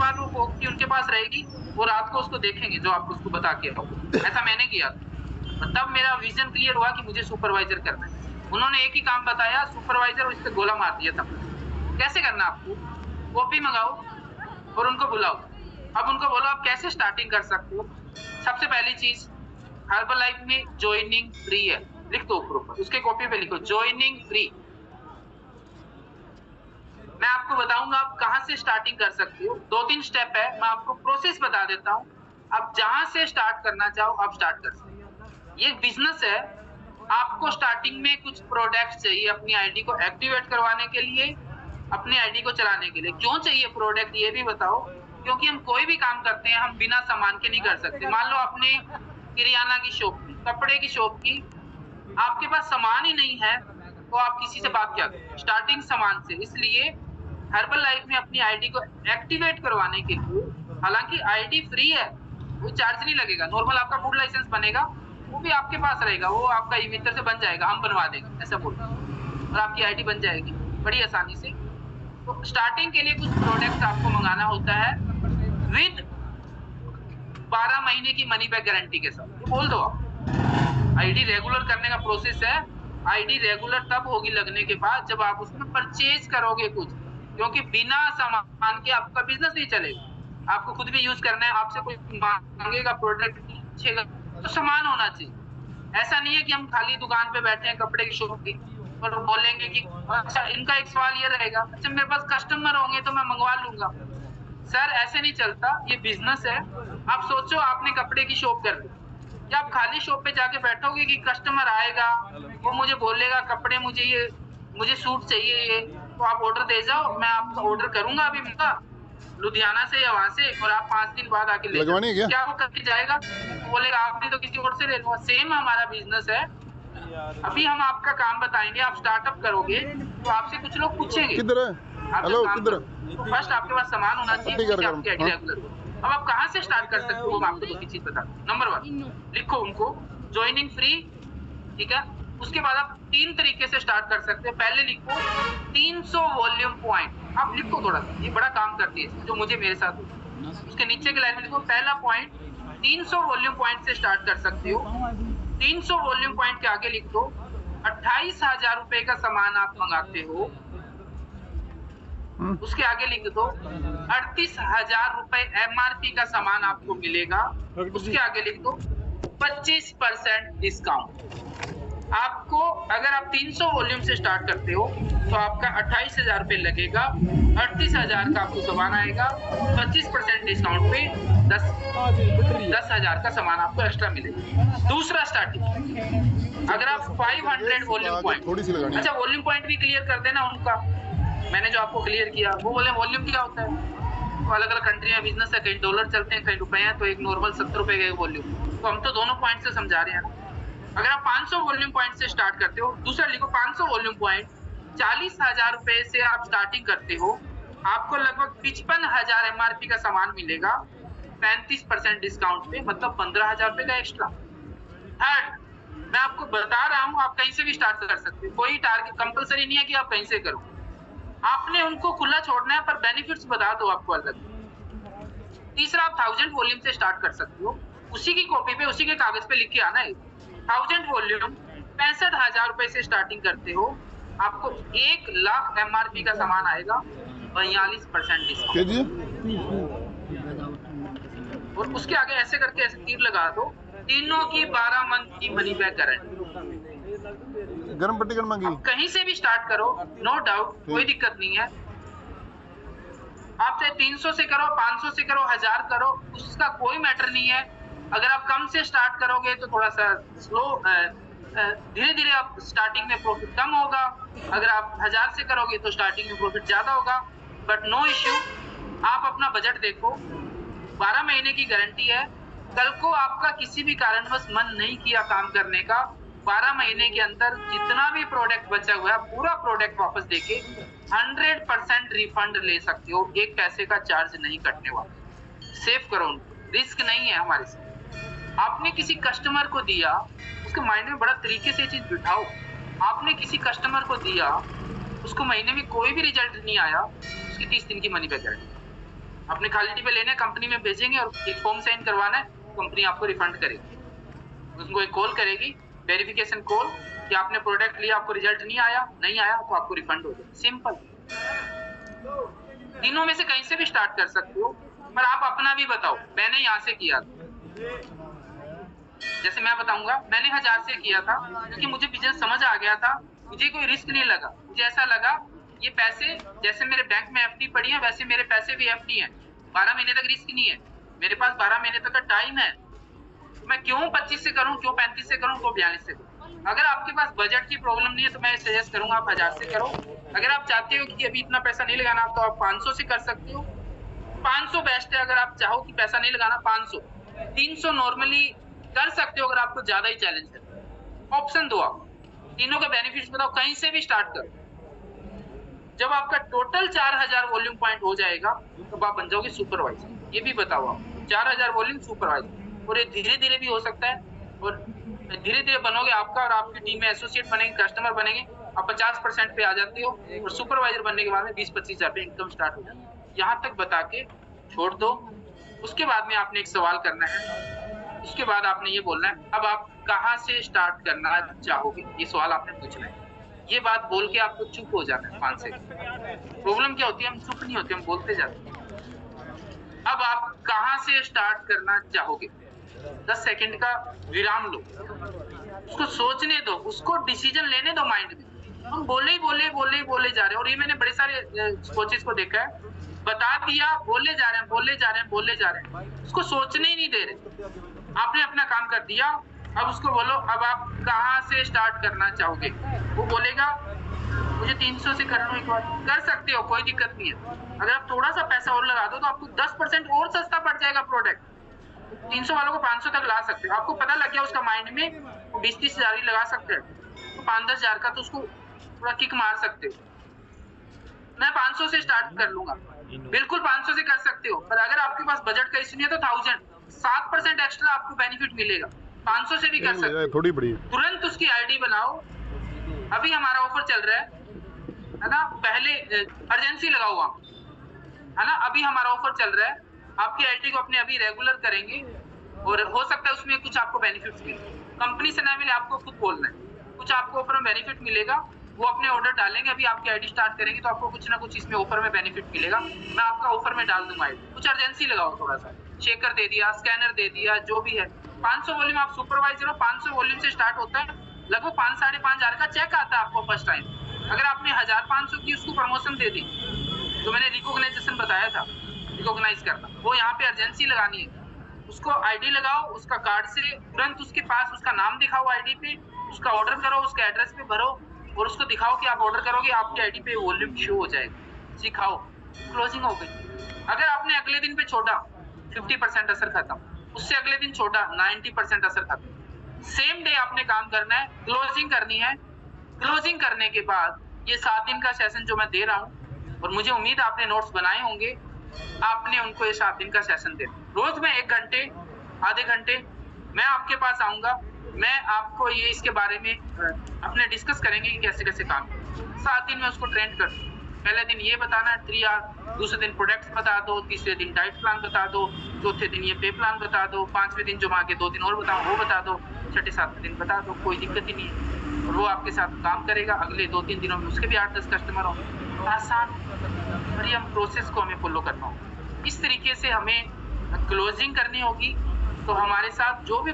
बाद वो पोक्ती उनके पास रहेगी, वो रात को उसको देखेंगे जो आप उसको बता के आओ। ऐसा मैंने किया था। तब मेरा विजन क्लियर हुआ कि मुझे सुपरवाइजर करना है। उन्होंने एक ही काम बताया, सुपरवाइजर, और इस पे गोला मार दिया था। कैसे करना आपको, कॉपी मंगाओ और उनको बुलाओ। अब उनको बोलो आप कैसे स्टार्टिंग कर सकते हो। सबसे पहली चीज, हर्बल लाइफ में ज्वाइनिंग फ्री है, लिख दो ऊपर, उसके कॉपी पे लिखो ज्वाइनिंग फ्री। मैं आपको बताऊंगा आप कहां से स्टार्टिंग कर सकते हो। 2-3 स्टेप है, मैं आपको प्रोसेस बता देता हूं। आप जहां से स्टार्ट करना चाहो आप स्टार्ट कर सकते हो। ये बिजनेस है। आपको स्टार्टिंग में कुछ प्रोडक्ट चाहिए अपनी आईडी को एक्टिवेट करवाने के लिए, अपनी आईडी को चलाने के लिए। क्यों चाहिए प्रोडक्ट ये भी बताओ। क्योंकि हम कोई भी काम करते हैं हम बिना सामान के नहीं कर सकते। मान लो आपने किरियाना की शॉप की, कपड़े की शॉप की, आपके पास सामान ही नहीं है तो आप किसी से बात क्या करें। स्टार्टिंग सामान से। इसलिए हर्बल लाइफ में अपनी आईडी को एक्टिवेट करवाने के लिए, हालांकि आईडी फ्री है, कोई चार्ज नहीं लगेगा। नॉर्मल आपका फूड लाइसेंस बनेगा, वो भी आपके पास रहेगा, वो आपका ई मित्र से बन जाएगा, हम बनवा देंगे, ऐसा बोल, और आपकी आईडी बन जाएगी बड़ी आसानी से। तो स्टार्टिंग के लिए कुछ प्रोडक्ट आपको मंगाना होता है विद 12 महीने की मनी बैक गारंटी के साथ। तो बोल दो आप आईडी रेगुलर करने का प्रोसेस है। आईडी रेगुलर तब होगी लगने के बाद जब आप उसमें परचेज करोगे कुछ, क्योंकि बिना सामान के आपका बिजनेस नहीं चलेगा। आपको खुद भी यूज करना है, आपसे कोई मांगेगा प्रोडक्ट पूछेगा तो सामान होना चाहिए। ऐसा नहीं है कि हम खाली दुकान पे बैठे हैं कपड़े की शॉप की और बोलेंगे कि अच्छा इनका एक सवाल ये रहेगा, अच्छा मेरे पास कस्टमर होंगे तो मैं मंगवा लूंगा। सर ऐसे नहीं चलता, ये बिजनेस है। आप सोचो आपने कपड़े की शॉप कर दी, क्या आप खाली शॉप पे जाके बैठोगे कि कस्टमर आएगा वो मुझे बोलेगा कपड़े मुझे सूट चाहिए ये, तो आप ऑर्डर दे जाओ, मैं आपका ऑर्डर करूंगा अभी लुधियाना से या वहां से, और आप 5 दिन बाद आके ले जाओ। क्या वो करके जाएगा, बोलेगा आपने तो किसी और से ले लो। सेम हमारा बिजनेस है। अभी हम आपका काम बताएंगे, आप स्टार्टअप करोगे तो आपसे कुछ लोग पूछेंगे किधर है, हेलो किधर, तो फर्स्ट आपके पास सामान होना चाहिए, आपकी आईडी रेगुलर हो। अब आप कहां से स्टार्ट कर सकते हो, मैं आपको 2-3 चीज बता दूं। नंबर 1 लिखो उनको, ज्वाइनिंग फ्री, ठीक है। उसके बाद आप 3 तरीके से स्टार्ट कर सकते हो। पहले लिखो 300 वॉल्यूम पॉइंट। आप लिखो थोड़ा सा, ये बड़ा काम करती है जो मुझे मेरे साथ हुआ। उसके नीचे के लाइन में लिखो पहला पॉइंट 300 वॉल्यूम पॉइंट से स्टार्ट कर सकते हो। 300 वॉल्यूम पॉइंट के आगे लिख दो 28,000 रुपए का सामान आप मंगाते हो। उसके आगे लिख दो 38,000 रुपए MRP का सामान आपको मिलेगा। उसके आगे लिख दो 25% डिस्काउंट। आपको अगर आप 300 वॉल्यूम से स्टार्ट करते हो तो आपका 28,000 रुपए लगेगा, 38,000 का आपको सामान आएगा, 25% डिस्काउंट पे 10,000 का सामान आपको एक्स्ट्रा मिलेगा। दूसरा स्टार्टिंग, अगर आप 500 वॉल्यूम पॉइंट, अच्छा वॉल्यूम पॉइंट भी क्लियर कर देना उनका, मैंने जो आपको क्लियर किया वो बोले वॉल्यूम क्या होता है। तो अलग अलग कंट्री में बिजनेस है, कहीं डॉलर चलते हैं कहीं रुपए हैं, तो एक नॉर्मल 70 रुपए का वॉल्यूम, तो हम तो दोनों पॉइंट से समझा रहे हैं। अगर आप 500 वॉल्यूम पॉइंट से स्टार्ट करते हो, दूसरा लिखो 500 वॉल्यूम पॉइंट, 40,000 रुपए से आप स्टार्टिंग करते हो, आपको लगभग 55,000 MRP का सामान मिलेगा 35% डिस्काउंट पे, मतलब 15,000 रुपए का एक्स्ट्रा। थर्ड, मैं आपको बता रहा हूँ आप कहीं से भी स्टार्ट कर सकते हो, कोई टारगेट कंपलसरी नहीं है कि आप कहीं से करो, आपने उनको खुला छोड़ना है, पर बेनिफिट्स बता दो आपको अलग। तीसरा, आप 1000 वॉल्यूम से स्टार्ट कर सकते हो, उसी की कॉपी पे उसी के कागज पे लिख के आना है। 1000 वॉल्यूम 65,000 रुपए से स्टार्टिंग करते हो, आपको 1 लाख MRP का सामान आएगा, 42% डिस्काउंट। और उसके आगे ऐसे करके ऐसे तीर लगा दो, तीनों की 12 मंथ की मनी बैक गारंटी। गर्म पट्टी कर मांगी, कहीं से भी स्टार्ट करो, नो डाउट, कोई दिक्कत नहीं है। आप चाहे 300 से करो, 500 से करो, 1000 करो, उसका कोई मैटर नहीं है। अगर आप कम से स्टार्ट करोगे तो थोड़ा सा स्लो, धीरे धीरे आप स्टार्टिंग में प्रॉफिट कम होगा। अगर आप 1000 से करोगे तो स्टार्टिंग में प्रॉफिट ज्यादा होगा, बट नो इश्यू। आप अपना बजट देखो, 12 महीने की गारंटी है। कल को आपका किसी भी कारणवश मन नहीं किया काम करने का, 12 महीने के अंदर जितना भी प्रोडक्ट बचा हुआ है पूरा प्रोडक्ट वापस देके 100% रिफंड ले सकते हो, 1 पैसे का चार्ज नहीं कटने वाला। सेव करो उनको, रिस्क नहीं है हमारे साथ। आपने किसी कस्टमर को दिया, उसके माइंड में बड़ा तरीके से ये चीज बिठाओ, आपने किसी कस्टमर को दिया, उसको महीने में कोई भी रिजल्ट नहीं आया, उसकी 30 दिन की मनी बैक गारंटी। अपने खाली डिब्बे लेने कंपनी में भेजेंगे और एक फॉर्म साइन करवाना है, कंपनी आपको रिफंड करेगी। उनको एक कॉल करेगी, वेरिफिकेशन कॉल, कि आपने प्रोडक्ट लिया, आपको रिजल्ट नहीं आया तो आपको रिफंड हो जाए। सिंपल। तीनों में से कहीं से भी स्टार्ट कर सकते हो, पर आप अपना भी बताओ। मैंने यहाँ से किया था, जैसे मैं बताऊंगा, मैंने 1000 से किया था क्योंकि मुझे बिजनेस समझ आ गया था, मुझे कोई रिस्क नहीं लगा। मुझे ऐसा लगा ये पैसे जैसे मेरे बैंक में एफडी पड़ी है वैसे मेरे पैसे भी एफडी हैं। 12 महीने तक रिस्क नहीं है, मेरे पास 12 महीने तक का टाइम है। मैं क्यों 25 से करूं, क्यों 35 से करूं, क्यों 42 से करूं? अगर आपके पास बजट की प्रॉब्लम नहीं है तो मैं सजेस्ट करूंगा आप 1000 से करो। अगर आप चाहते हो कि अभी इतना पैसा नहीं लगाना तो आप 500 से कर सकते हो। 500 बेस्ट है। अगर आप चाहो कि पैसा नहीं लगाना 500, 300 नॉर्मली कर सकते हो अगर आपको ज्यादा ही चैलेंज है। ऑप्शन दो, आप तीनों के बेनिफिट्स बताओ, कहीं से भी स्टार्ट करो। जब आपका टोटल 4000 वॉल्यूम पॉइंट हो जाएगा तो आप बन जाओगे सुपरवाइजर। ये भी बताओ आप, 4000 वॉल्यूम सुपरवाइजर, और ये धीरे धीरे भी हो सकता है, और धीरे धीरे बनोगे आपका और आपकी टीम में एसोसिएट बनेंगे, कस्टमर बनेंगे, आप 50% पे आ जाते हो और सुपरवाइजर बनने के बाद में 20-25 हजार पे इनकम स्टार्ट हो जाती है। यहाँ तक बता के छोड़ दो। उसके बाद में आपने एक सवाल करना है, उसके बाद आपने ये बोलना है अब आप कहाँ से स्टार्ट करना चाहोगे, ये सवाल आपने पूछना है। ये बात बोल के आपको चुप हो जाना है 5 सेकंड। प्रॉब्लम क्या होती है, हम चुप नहीं होते, हम बोलते जाते हैं। अब आप कहाँ से स्टार्ट करना चाहोगे, 10 सेकंड का विराम लो, उसको सोचने दो, उसको डिसीजन लेने दो माइंड में। हम बोले जा रहे हैं, और ये मैंने बड़े सारे कोचेस को देखा है, बता दिया, बोले जा रहे हैं, उसको सोचने ही नहीं दे रहे। आपने अपना काम कर दिया, अब उसको बोलो अब आप कहाँ से स्टार्ट करना चाहोगे। वो बोलेगा मुझे 300 से कर लूं एक बार, कर सकते हो, कोई दिक्कत नहीं है। अगर आप थोड़ा सा पैसा और लगा दो तो आपको 10% और सस्ता पड़ जाएगा प्रोडक्ट। 300 वालों को 500 तक ला सकते हो। आपको पता लग गया उसका माइंड में 20-30 हजार ही लगा सकते हैं, तो 5-10 हजार का तो उसको थोड़ा किक मार सकते हो। मैं 500 से स्टार्ट कर लूंगा, बिल्कुल 500 से कर सकते हो, पर अगर आपके पास बजट का इश्यू नहीं है तो 7% एक्स्ट्रा आपको बेनिफिट मिलेगा। 500 से भी कर सकते हो। थोड़ी बड़ी तुरंत उसकी आईडी बनाओ। अभी हमारा ऑफर चल रहा है ना, पहले अर्जेंसी लगाओ वहां, है ना। अभी हमारा ऑफर चल रहा है, आपकी आईडी को अपने अभी रेगुलर करेंगे और हो सकता है उसमें कुछ आपको बेनिफिट्स मिले। कंपनी से ना मिले, आपको खुद बोलना है, कुछ आपको ऑफर में बेनिफिट मिलेगा, वो अपने ऑर्डर डालेंगे। अभी आपकी आईडी स्टार्ट करेंगे तो आपको कुछ ना कुछ इसमें ऑफर में बेनिफिट मिलेगा। मैं आपका ऑफर में डाल दूंगा आईडी। कुछ अर्जेंसी लगाओ, थोड़ा सा शेकर दे दिया, स्कैनर दे दिया, जो भी है। 500 वॉल्यूम आप सुपरवाइजर हो, 500 वॉल्यूम से स्टार्ट होता है, लगभग 5-5.5 हजार का चेक आता है आपको फर्स्ट टाइम। अगर आपने 1500 की उसको प्रमोशन दे दी, जो मैंने रिकॉग्नाइजेशन बताया था, रिकॉग्नाइज करना, वो यहाँ पे अर्जेंसी लगानी है। उसको आईडी लगाओ, उसका कार्ड से तुरंत उसके पास उसका नाम दिखाओ आईडी पे, उसका ऑर्डर करो, उसके एड्रेस पे भरो और उसको दिखाओ कि आप ऑर्डर करोगे, आपकी आईडी पे वॉल्यूम शो हो जाएगा। सिखाओ, क्लोजिंग हो गई। अगर आपने अगले दिन पे छोड़ा 50% असर खत्म, उससे अगले दिन छोड़ा 90% असर खत्म। सेम डे आपने काम करना है, क्लोजिंग करनी है। क्लोजिंग करने के बाद ये 7 दिन का सेशन जो मैं दे रहा हूँ, और मुझे उम्मीद है आपने नोट्स बनाए होंगे, आपने उनको ये 7 दिन का सेशन देना। रोज में 1 घंटे, आधे घंटे मैं आपके पास आऊंगा, मैं आपको ये इसके बारे में अपने डिस्कस करेंगे कि कैसे कैसे काम। 7 दिन में उसको ट्रेंड कर दूं। पहले दिन ये बताना है 3 आर, दूसरे दिन प्रोडक्ट्स बता दो, तीसरे दिन डाइट प्लान बता दो, चौथे दिन ये पे प्लान बता दो, 5वें दिन जो मैं आगे 2 दिन और बताऊं वो बता दो, 6-7वें दिन बता दो, कोई दिक्कत ही नहीं है। और वो आपके साथ काम करेगा। अगले 2-3 दिनों में उसके भी 8-10 कस्टमर होंगे। आसान, और ये हम प्रोसेस को हमें फॉलो करना होगा। इस तरीके से हमें क्लोजिंग करनी होगी। तो हमारे साथ जो भी